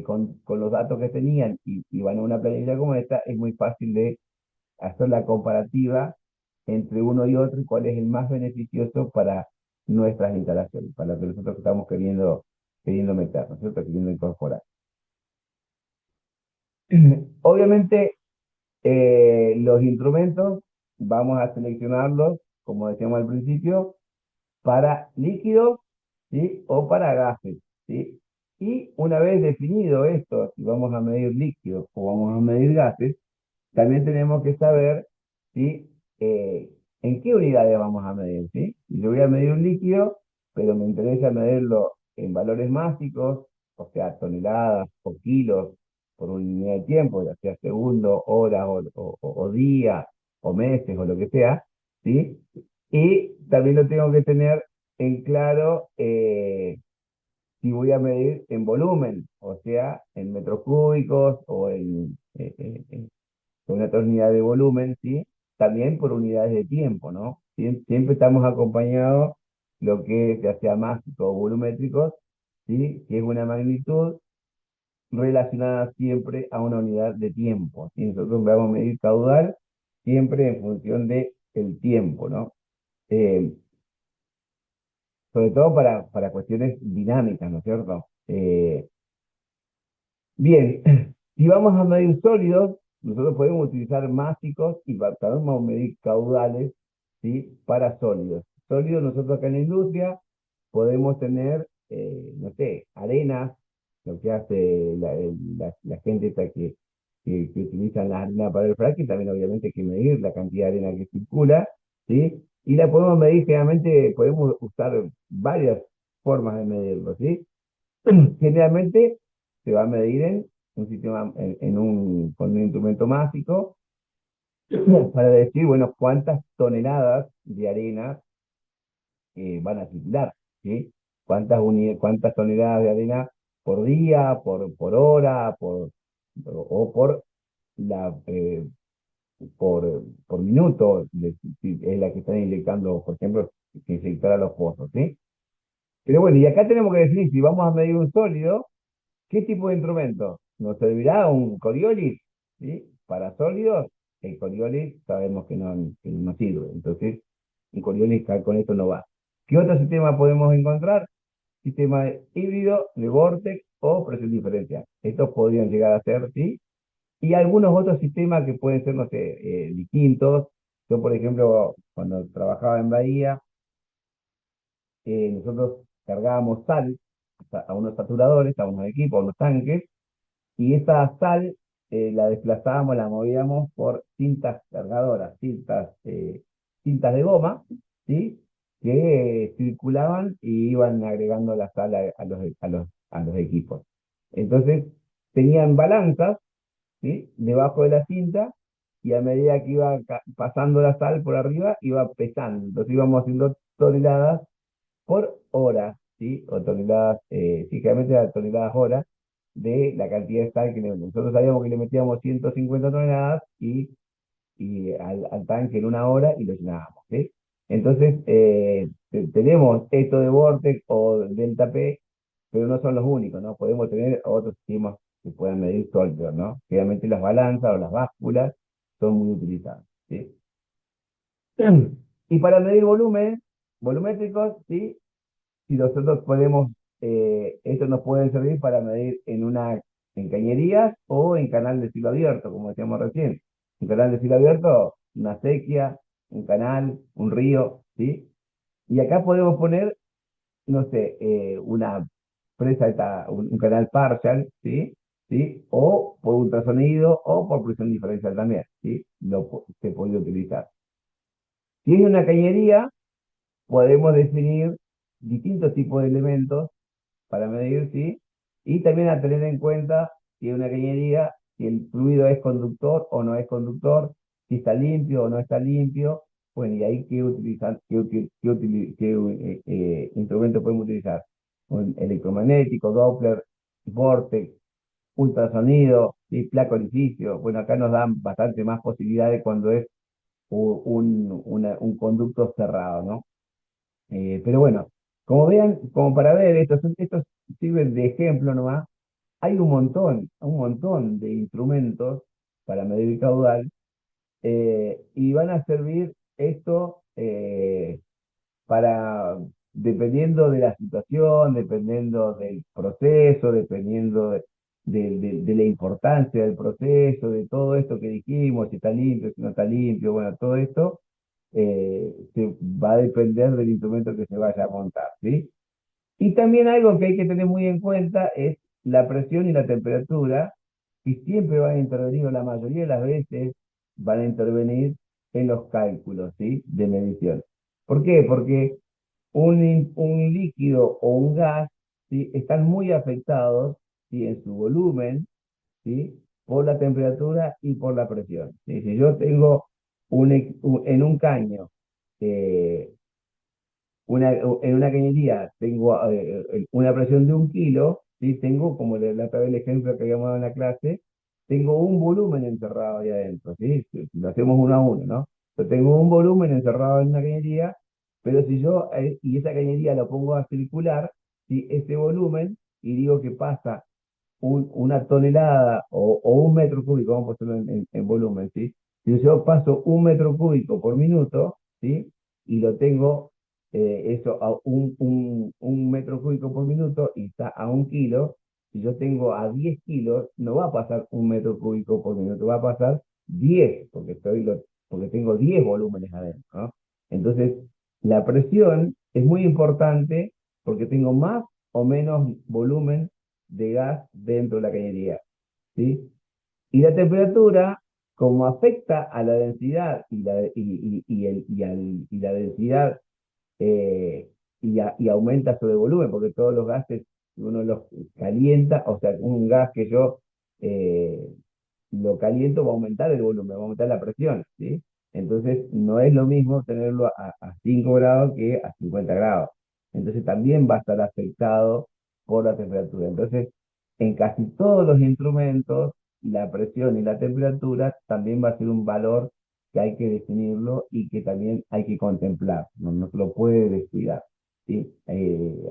con los datos que tenían y van a una planilla como esta, es muy fácil de hacer la comparativa entre uno y otro y cuál es el más beneficioso para nuestras instalaciones, para lo que nosotros estamos queriendo meter, ¿no es cierto? Queriendo incorporar. Obviamente, los instrumentos vamos a seleccionarlos, como decíamos al principio, para líquidos, ¿sí? O para gases, ¿sí? Y una vez definido esto, si vamos a medir líquidos o vamos a medir gases, también tenemos que saber si, en qué unidades vamos a medir, ¿sí? Si yo voy a medir un líquido, pero me interesa medirlo en valores mágicos, o sea, toneladas o kilos por unidad de tiempo, ya sea segundo, horas o día, o meses, o lo que sea, ¿sí? Y también lo tengo que tener en claro si voy a medir en volumen, o sea, en metros cúbicos o con otra unidad de volumen, ¿sí? También por unidades de tiempo, ¿no? Siempre estamos acompañados lo que es, ya sea másico o volumétricos, ¿sí? Que es una magnitud relacionada siempre a una unidad de tiempo, ¿sí? Nosotros vamos a medir caudal siempre en función de el tiempo, ¿no? Eh, Sobre todo para cuestiones dinámicas, ¿no es cierto? Bien, si vamos a medir sólidos, nosotros podemos utilizar másicos y también vamos a medir caudales, ¿sí? Para sólidos. Sólidos, nosotros acá en la industria podemos tener, no sé, arenas, lo que hace la gente esta que utilizan la arena para el fracking, también obviamente hay que medir la cantidad de arena que circula, ¿sí? Y la podemos medir, generalmente podemos usar varias formas de medirlo, ¿sí? Generalmente se va a medir en un sistema, con un instrumento mágico, para decir, bueno, cuántas toneladas de arena van a circular, ¿sí? Cuántas toneladas de arena por día, por hora, o la, eh, por minuto, si es la que están inyectando, por ejemplo, que inyectar a los pozos, ¿sí? Pero bueno, y acá tenemos que definir si vamos a medir un sólido, ¿qué tipo de instrumento? ¿Nos servirá un Coriolis? ¿Sí? Para sólidos, el Coriolis sabemos que no sirve. Entonces, un Coriolis con esto no va. ¿Qué otro sistema podemos encontrar? Sistema híbrido, de Vortex o presión diferencial. Estos podrían llegar a ser, ¿sí? Y algunos otros sistemas que pueden ser, no sé, distintos. Yo, por ejemplo, cuando trabajaba en Bahía, nosotros cargábamos sal a unos saturadores, a unos equipos, a unos tanques, y esa sal la desplazábamos, la movíamos por cintas cargadoras, cintas de goma, ¿sí? Que circulaban y iban agregando la sal a los equipos. Entonces, tenían balanzas, ¿sí? Debajo de la cinta, y a medida que iba pasando la sal por arriba, iba pesando. Entonces íbamos haciendo toneladas por hora, ¿sí? O toneladas, sí, generalmente eran toneladas hora de la cantidad de sal que le metíamos. Nosotros sabíamos que le metíamos 150 toneladas y al tanque en una hora y lo llenábamos, ¿sí? Entonces, tenemos esto de Vortex o Delta P, pero no son los únicos, ¿no? Podemos tener otros sistemas que puedan medir sólidos, ¿no? Generalmente las balanzas o las básculas son muy utilizadas, ¿sí? Y para medir volumétricos, ¿sí? Si nosotros podemos, esto nos puede servir para medir en cañerías o en canal de cielo abierto, como decíamos recién. Un canal de cielo abierto, una acequia, un canal, un río, ¿sí? Y acá podemos poner, no sé, una presa, un canal partial, ¿sí? ¿Sí? O por ultrasonido o por presión diferencial también, ¿sí? Se puede utilizar. Si es una cañería, podemos definir distintos tipos de elementos para medir, ¿sí? Y también a tener en cuenta si es una cañería, si el fluido es conductor o no es conductor, si está limpio o no está limpio. Bueno, y ahí qué utilizar, qué instrumento podemos utilizar. Un electromagnético, Doppler, Vortex, ultrasonido, ¿sí? Placa orificio. Bueno, acá nos dan bastante más posibilidades cuando es un conducto cerrado, ¿no? Pero bueno, como vean, como para ver, estos sirven de ejemplo nomás. Hay un montón de instrumentos para medir el caudal, y van a servir esto para, dependiendo de la situación, dependiendo del proceso, dependiendo de la importancia del proceso, de todo esto que dijimos, si está limpio, si no está limpio, bueno, todo esto va a depender del instrumento que se vaya a montar, ¿sí? Y también algo que hay que tener muy en cuenta es la presión y la temperatura, que siempre van a intervenir, o la mayoría de las veces van a intervenir en los cálculos, ¿sí? De medición. ¿Por qué? Porque un líquido o un gas, ¿sí? Están muy afectados, ¿sí? En su volumen, ¿sí? Por la temperatura y por la presión, ¿sí? Si yo tengo en un caño, eh, en una cañería tengo una presión de 1 kilo, ¿sí? Tengo, como la otra vez el ejemplo que habíamos dado en la clase, tengo un volumen encerrado ahí adentro, ¿sí? Si lo hacemos uno a uno, ¿no? Yo tengo un volumen encerrado en una cañería, pero si yo, y esa cañería lo pongo a circular, ¿sí? Ese volumen, y digo que pasa una tonelada o 1 metro cúbico, vamos a ponerlo en volumen, ¿sí? Si yo paso 1 metro cúbico por minuto, ¿sí? Y lo tengo, eso a un metro cúbico por minuto y está a 1 kilo, si yo tengo a 10 kilos, no va a pasar 1 metro cúbico por minuto, va a pasar 10, porque tengo 10 volúmenes adentro, ¿no? Entonces, la presión es muy importante porque tengo más o menos volumen de gas dentro de la cañería, ¿sí? Y la temperatura, como afecta a la densidad y la densidad eh, y aumenta sobre volumen, porque todos los gases, uno los calienta, o sea, un gas que yo eh, lo caliento va a aumentar el volumen, va a aumentar la presión, ¿sí? Entonces, no es lo mismo tenerlo a 5 grados que a 50 grados. Entonces, también va a estar afectado por la temperatura. Entonces, en casi todos los instrumentos, la presión y la temperatura también va a ser un valor que hay que definirlo y que también hay que contemplar. No se lo puede descuidar, ¿sí?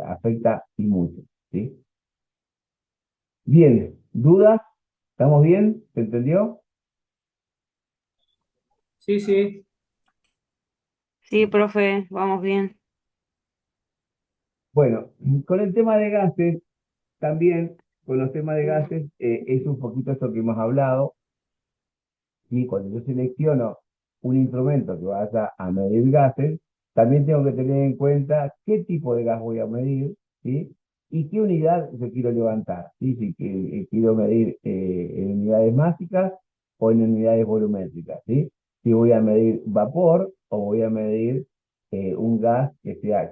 Afecta y mucho, ¿sí? Bien, ¿dudas? ¿Estamos bien? ¿Se entendió? Sí, sí. Sí, profe, vamos bien. Bueno, con el tema de gases, también con los temas de gases, es un poquito esto que hemos hablado, ¿sí? Cuando yo selecciono un instrumento que vaya a medir gases, también tengo que tener en cuenta qué tipo de gas voy a medir, ¿sí? Y qué unidad yo quiero levantar, ¿sí? Si quiero medir en unidades másicas o en unidades volumétricas, ¿sí? Si voy a medir vapor o voy a medir un gas que sea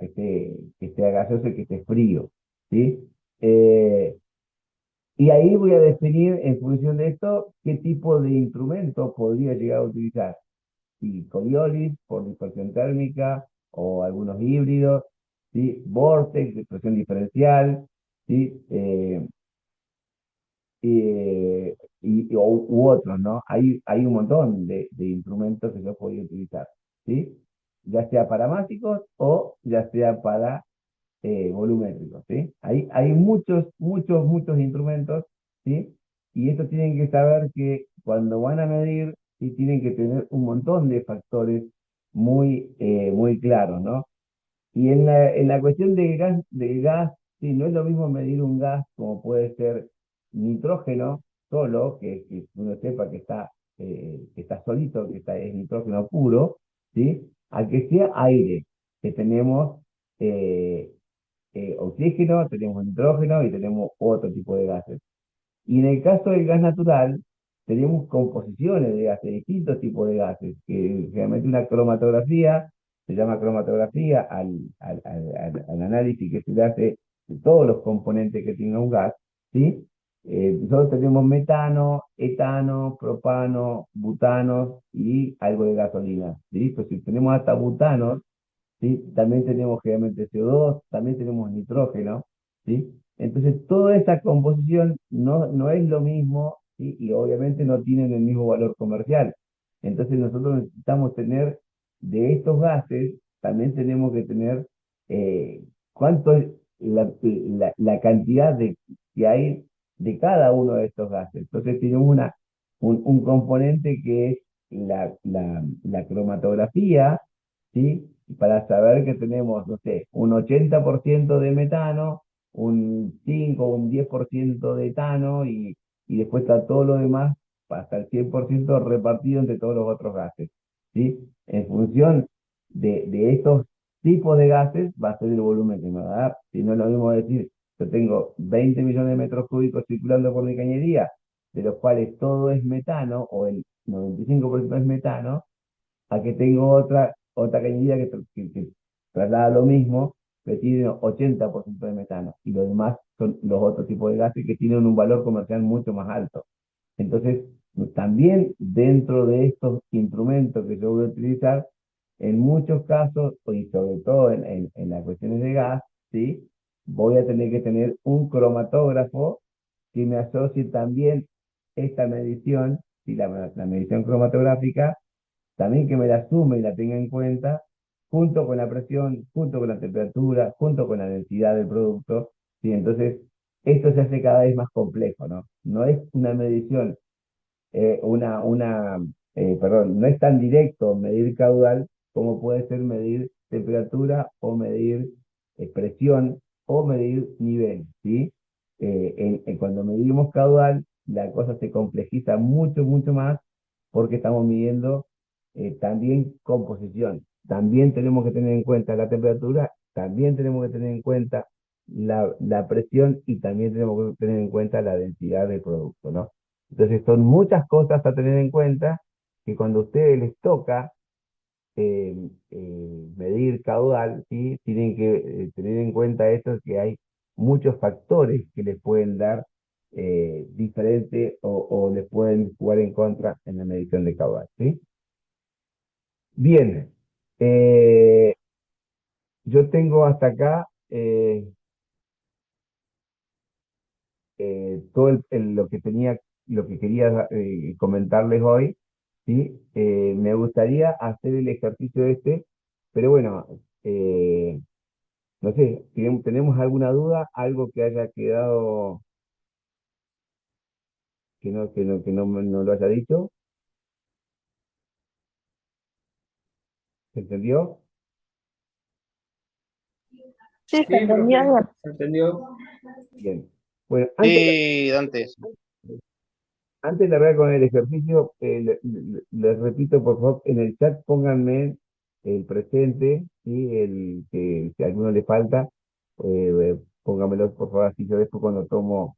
gaseoso y que esté frío, ¿sí? Eh, y ahí voy a definir en función de esto qué tipo de instrumento podría llegar a utilizar. Si Coriolis por dispersión térmica o algunos híbridos, ¿sí? Vortex de presión diferencial, ¿sí? U otros, ¿no? Hay un montón de instrumentos que yo podría utilizar, ¿sí? Ya sea para másicos o ya sea para volumétricos, ¿sí? Hay muchos instrumentos, ¿sí? Y estos tienen que saber que cuando van a medir, sí, tienen que tener un montón de factores muy claros, ¿no? Y en la cuestión del gas, sí, no es lo mismo medir un gas como puede ser nitrógeno solo, que uno sepa que está solito, es nitrógeno puro, ¿sí? A que sea aire, que tenemos eh, oxígeno, tenemos nitrógeno y tenemos otro tipo de gases. Y en el caso del gas natural, tenemos composiciones de gases, distintos tipos de gases, que realmente una cromatografía, se llama cromatografía al análisis que se le hace de todos los componentes que tiene un gas, ¿sí? Nosotros tenemos metano, etano, propano, butano y algo de gasolina, ¿sí? Pues si tenemos hasta butanos, ¿sí? También tenemos generalmente CO2, también tenemos nitrógeno, ¿sí? Entonces, toda esa composición no es lo mismo, ¿sí? Y obviamente no tienen el mismo valor comercial. Entonces, nosotros necesitamos tener de estos gases, también tenemos que tener cuánto es la cantidad que hay de cada uno de estos gases. Entonces, tenemos un componente que es la cromatografía, ¿sí? Para saber que tenemos, no sé, un 80% de metano, un 5 o un 10% de etano y después está todo lo demás, hasta el 100% repartido entre todos los otros gases, ¿sí? En función de estos tipos de gases va a ser el volumen que me va a dar. Si no es lo mismo decir, yo tengo 20 millones de metros cúbicos circulando por mi cañería, de los cuales todo es metano, o el 95% es metano, a que tengo otra cañería que traslada lo mismo, pero tiene 80% de metano, y los demás son los otros tipos de gases que tienen un valor comercial mucho más alto. Entonces, también dentro de estos instrumentos que yo voy a utilizar, en muchos casos, y sobre todo en las cuestiones de gas, ¿sí? Voy a tener que tener un cromatógrafo que me asocie también esta medición, ¿sí? La medición cromatográfica también que me la sume y la tenga en cuenta, junto con la presión, junto con la temperatura, junto con la densidad del producto, ¿sí? Entonces, esto se hace cada vez más complejo, ¿no? No es una medición, eh, una, una, perdón, no es tan directo medir caudal como puede ser medir temperatura o medir presión o medir nivel, ¿sí? Cuando medimos caudal, la cosa se complejiza mucho más porque estamos midiendo también composición. También tenemos que tener en cuenta la temperatura, también tenemos que tener en cuenta la presión y también tenemos que tener en cuenta la densidad del producto, ¿no? Entonces son muchas cosas a tener en cuenta que cuando a ustedes les toca medir caudal, ¿sí? Tienen que tener en cuenta esto, que hay muchos factores que les pueden dar diferente o les pueden jugar en contra en la medición de caudal, ¿sí? Bien, eh, yo tengo hasta acá todo lo que tenía, lo que quería comentarles hoy, ¿sí? Me gustaría hacer el ejercicio este, pero bueno, no sé, ¿tenemos alguna duda? ¿Algo que haya quedado no lo haya dicho? ¿Se entendió? Sí, se Sí, entendió profe, bien. ¿se entendió? Bien. Bueno, Sí, Dante. antes de arrancar con el ejercicio, les repito, por favor, en el chat pónganme el presente, ¿sí? El que si a alguno le falta, póngamelo por favor, así yo después cuando tomo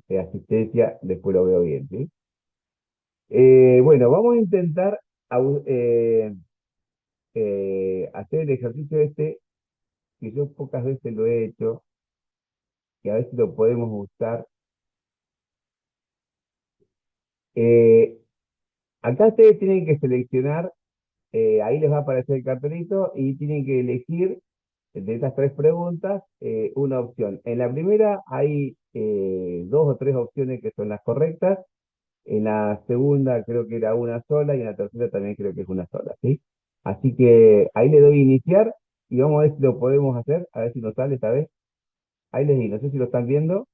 asistencia, después lo veo bien, ¿sí? Bueno, vamos a intentar au- hacer el ejercicio este, que yo pocas veces lo he hecho, que a veces lo podemos usar. Eh, Acá ustedes tienen que seleccionar, ahí les va a aparecer el cartelito y tienen que elegir de estas tres preguntas una opción. En la primera hay dos o tres opciones que son las correctas. En la segunda creo que era una sola y en la tercera también creo que es una sola, ¿sí? Así que ahí le doy iniciar y vamos a ver si lo podemos hacer, a ver si nos sale esta vez. Ahí les di, no sé si lo están viendo.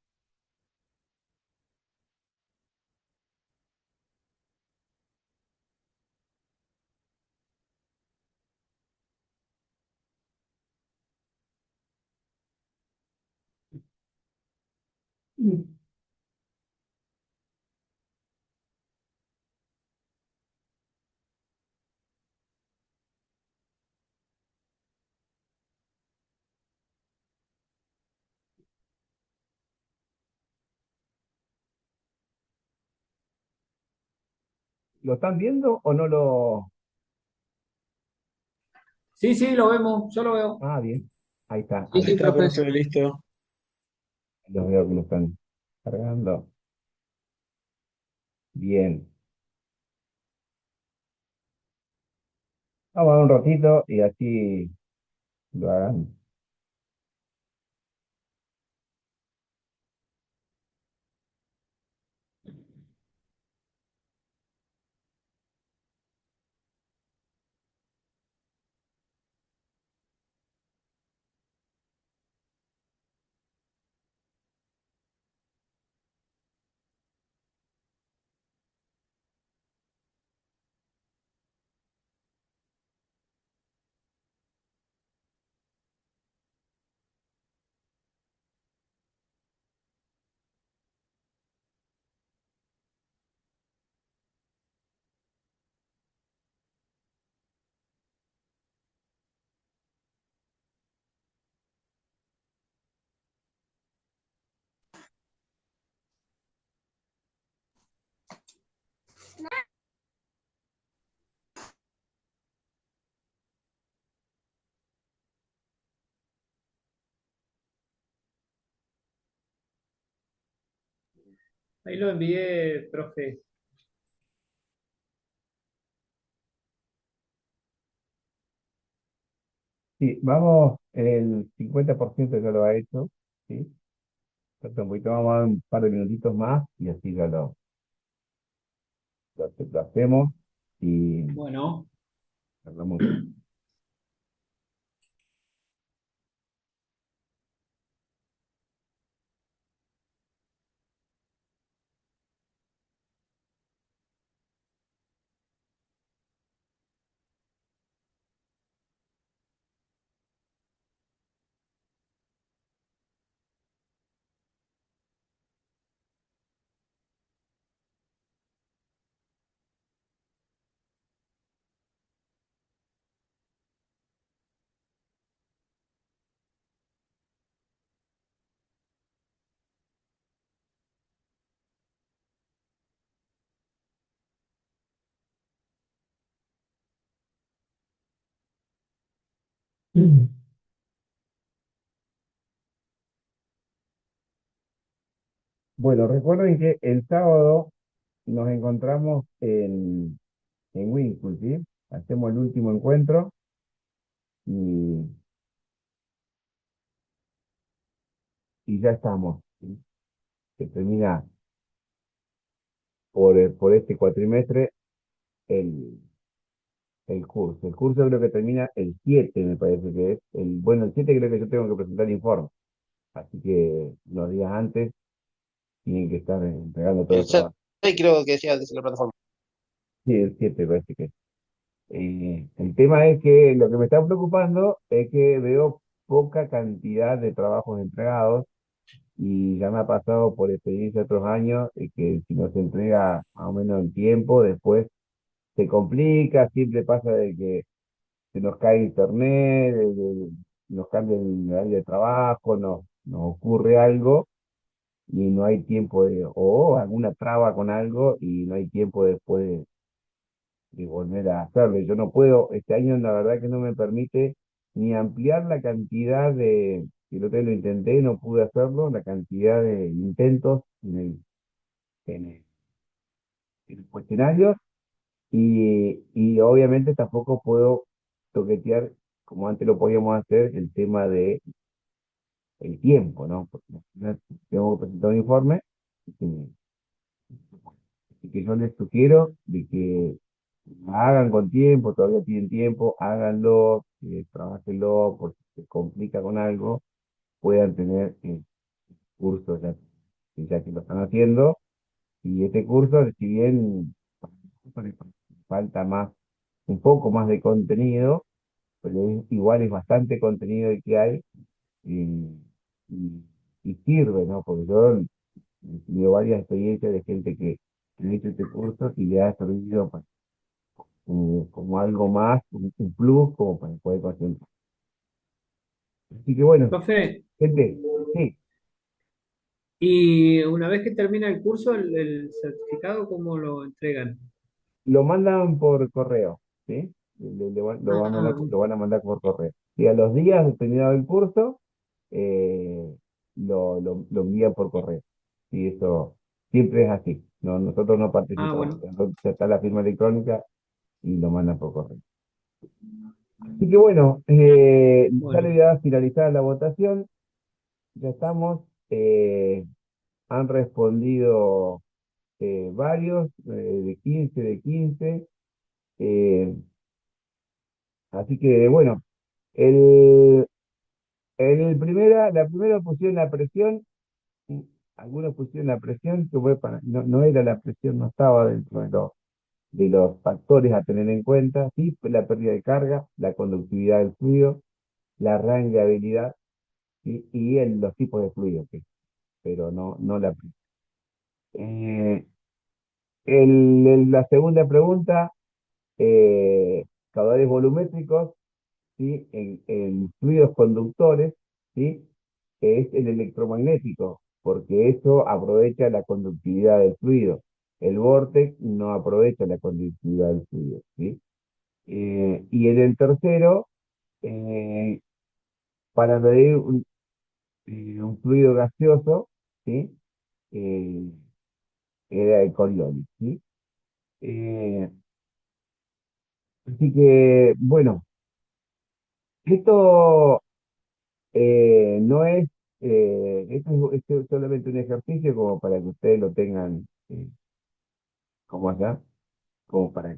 ¿Lo están viendo o no lo...? Sí, sí, lo vemos, yo lo veo. Ah, bien. Ahí está, Sí, Ahí sí, ahí está, profe. profe, listo. los veo que lo están cargando. Bien. Vamos a dar un ratito y así lo hagan. Ahí lo envié, profe. Sí, vamos, el 50% ya lo ha hecho, ¿sí? Falta un poquito, vamos a dar un par de minutitos más y así ya lo hacemos y Bueno, hablamos. Bueno, recuerden que el sábado nos encontramos en Winwood, ¿sí? Hacemos el último encuentro y, y ya estamos, ¿sí? Se termina por este cuatrimestre el, el curso. El curso creo que termina el 7 me parece que es. Bueno, el 7 creo que yo tengo que presentar informe, así que unos días antes tienen que estar entregando todo El el trabajo. 6 creo que decía desde la plataforma. Sí, el 7 parece que es. El tema es que lo que me está preocupando es que veo poca cantidad de trabajos entregados y ya me ha pasado por experiencia otros años que si no se entrega más o menos en tiempo, después se complica, siempre pasa de que se nos cae internet, nos cambia el horario de trabajo, nos ocurre algo y no hay tiempo o alguna traba con algo y no hay tiempo después de volver a hacerlo. Yo no puedo, este año la verdad que no me permite ni ampliar la cantidad que el otro día lo intenté, no pude hacerlo, la cantidad de intentos en el cuestionario y obviamente tampoco puedo toquetear como antes lo podíamos hacer el tema de el tiempo, ¿no? Porque no tengo que presentar un informe y que yo les sugiero de que hagan con tiempo, todavía tienen tiempo, háganlo, trabajenlo, porque si se complica con algo, puedan tener cursos ya que lo están haciendo. Y este curso, si bien falta más, un poco más de contenido, pero igual es bastante contenido el que hay y, y- y sirve, ¿no? Porque yo he tenido varias experiencias de gente que ha hecho este curso y le ha servido como algo más, un plus, como para poder concentrar. Así que bueno, Profe, gente, sí, y una vez que termina el curso, el certificado, ¿cómo lo entregan? lo mandan por correo, ¿sí? Ah, Lo van a mandar por correo. Y a los días de terminado el curso, eh, lo envían por correo. Y eso siempre es así. No, nosotros no participamos. bueno, Nosotros está la firma electrónica y lo mandan por correo. Así que bueno, ya le bueno. voy a finalizar la votación. Ya estamos. Han respondido varios, de 15. eh, Así que bueno, el, la primera pusieron la presión, y algunos pusieron la presión, que fue no era la presión, no estaba dentro de los factores a tener en cuenta, sí, fue la pérdida de carga, la conductividad del fluido, la rangeabilidad y los tipos de fluido, pero no la presión. Eh, la segunda pregunta, caudales volumétricos, ¿sí? En fluidos conductores, ¿sí? Que es el electromagnético, porque eso aprovecha la conductividad del fluido. El vórtex no aprovecha la conductividad del fluido, ¿sí? Y en el tercero, eh, para medir un fluido gaseoso, ¿sí? Eh, Era el Coriolis, ¿sí? Eh, Así que, bueno, esto no es, esto es solamente un ejercicio como para que ustedes lo tengan como allá, como para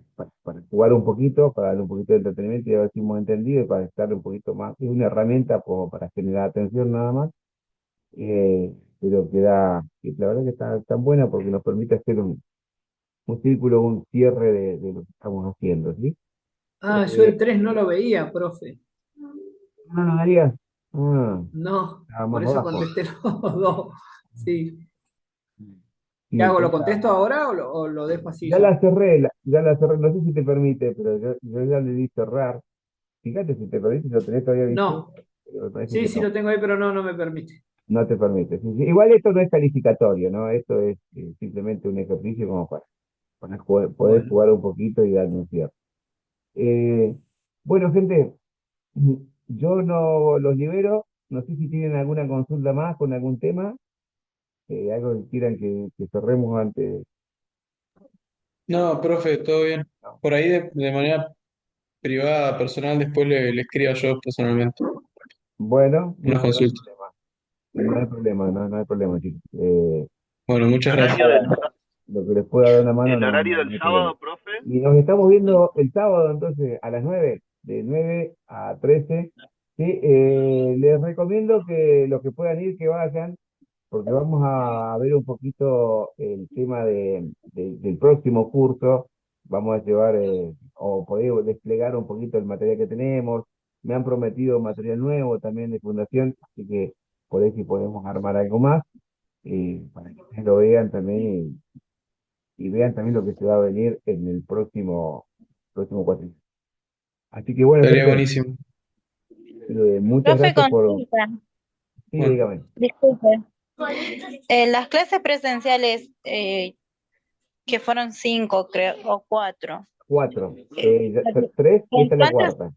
jugar un poquito, para darle un poquito de entretenimiento y a ver si hemos entendido y para estar un poquito más. Es una herramienta como para generar atención nada más, pero que la verdad que está tan buena porque nos permite hacer un círculo, un cierre de lo que estamos haciendo, ¿sí? Yo el Eh, 3 no lo veía, profe. no, Darías, ah, No, estaba por más eso abajo. contesté los dos. Sí. ¿Qué Sí, hago? ¿Lo contesto ahora o lo dejo así ya ya? la cerré, ya la cerré, no sé si te permite, pero yo ya le di cerrar. Fíjate si te permite, si lo tenés todavía visto, No. pero me parece Sí, que sí lo tengo ahí, pero no me permite. no te permite. Sí, sí. Igual esto no es calificatorio, ¿no? Esto es simplemente un ejercicio como para poder Bueno, jugar un poquito y darle un cierre. Eh, bueno, gente, yo no los libero, no sé si tienen alguna consulta más con algún tema, algo que quieran que cerremos antes. No, profe, todo bien. No. Por ahí de manera privada, personal, después le escribo yo personalmente. Bueno, Una bueno, no hay consulta. problema. No hay problema, no hay problema, chicos. Bueno, El muchas gracias. horario del, Lo que les pueda dar una mano, el horario del no hay problema. sábado, profe. Y nos estamos viendo el sábado, entonces, a las 9 de 9 a 13. Sí, les recomiendo que los que puedan ir, que vayan, porque vamos a ver un poquito el tema del próximo curso. Vamos a llevar, o poder desplegar un poquito el material que tenemos. Me han prometido material nuevo también de fundación, así que por ahí si podemos armar algo más, para que ustedes lo vean también y vean también lo que se va a venir en el próximo cuatrimestre. Así que bueno, Estaría gente, buenísimo. muchas Profe, gracias por... consulta, Sí, Bueno, dígame. disculpe. Las clases presenciales, que fueron 5, creo, o 4, Cuatro. Tres y ¿con esta es la cuántos, cuarta.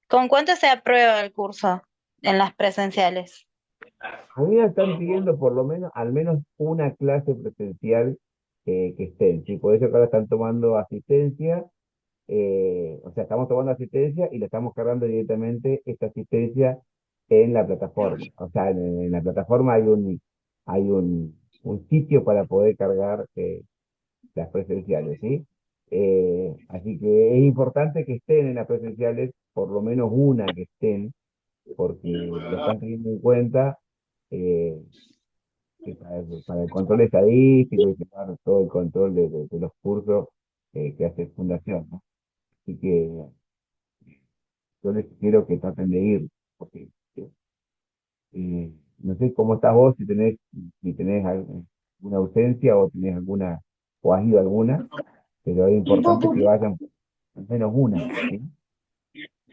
con cuánto se aprueba el curso en las presenciales? A mí me están pidiendo por lo menos, al menos una clase presencial que estén. ¿Sí? Por eso que ahora están tomando asistencia, o sea, estamos tomando asistencia y le estamos cargando directamente esta asistencia en la plataforma. O sea, en la plataforma hay un sitio para poder cargar las presenciales, ¿sí? Así que es importante que estén en las presenciales, por lo menos una que estén, porque lo están teniendo en cuenta, eh, que para el control estadístico y para todo el control de los cursos que hace Fundación, ¿no? Así que yo les quiero que traten de ir, porque no sé cómo estás vos, si tenés alguna ausencia o tenés alguna, o has ido alguna, pero es importante que vayan al menos una, ¿sí?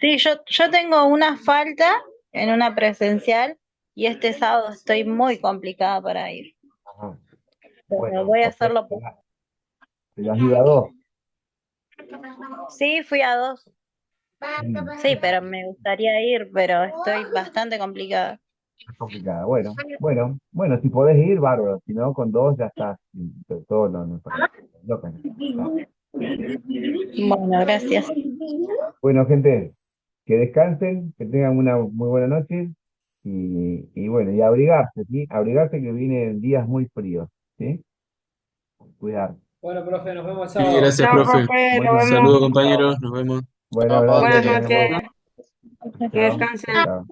Sí, yo tengo una falta en una presencial y este sábado estoy muy complicada para ir, Ajá. pero Bueno, voy a o sea, hacerlo. pero has ido a dos. Sí, fui a 2. Mm, Sí, pero me gustaría ir, pero estoy bastante complicada. es complicada. Bueno, si podés ir, bárbaro. Si no, con dos ya estás. Todo no para loca, ¿no? Está. Bueno, gracias. Bueno, gente, que descansen, que tengan una muy buena noche y bueno, y abrigarse, ¿sí? Abrigarse que vienen días muy fríos, ¿sí? Cuidar. Bueno, profe, nos vemos el sí, sábado. gracias, Chao, profe. profe, nos Buenas vemos. Saludos, noches. compañeros. Nos vemos. Buen Chao, abrazo, Buenas nos profe. noches. vemos. Que Chao, descansen. chao.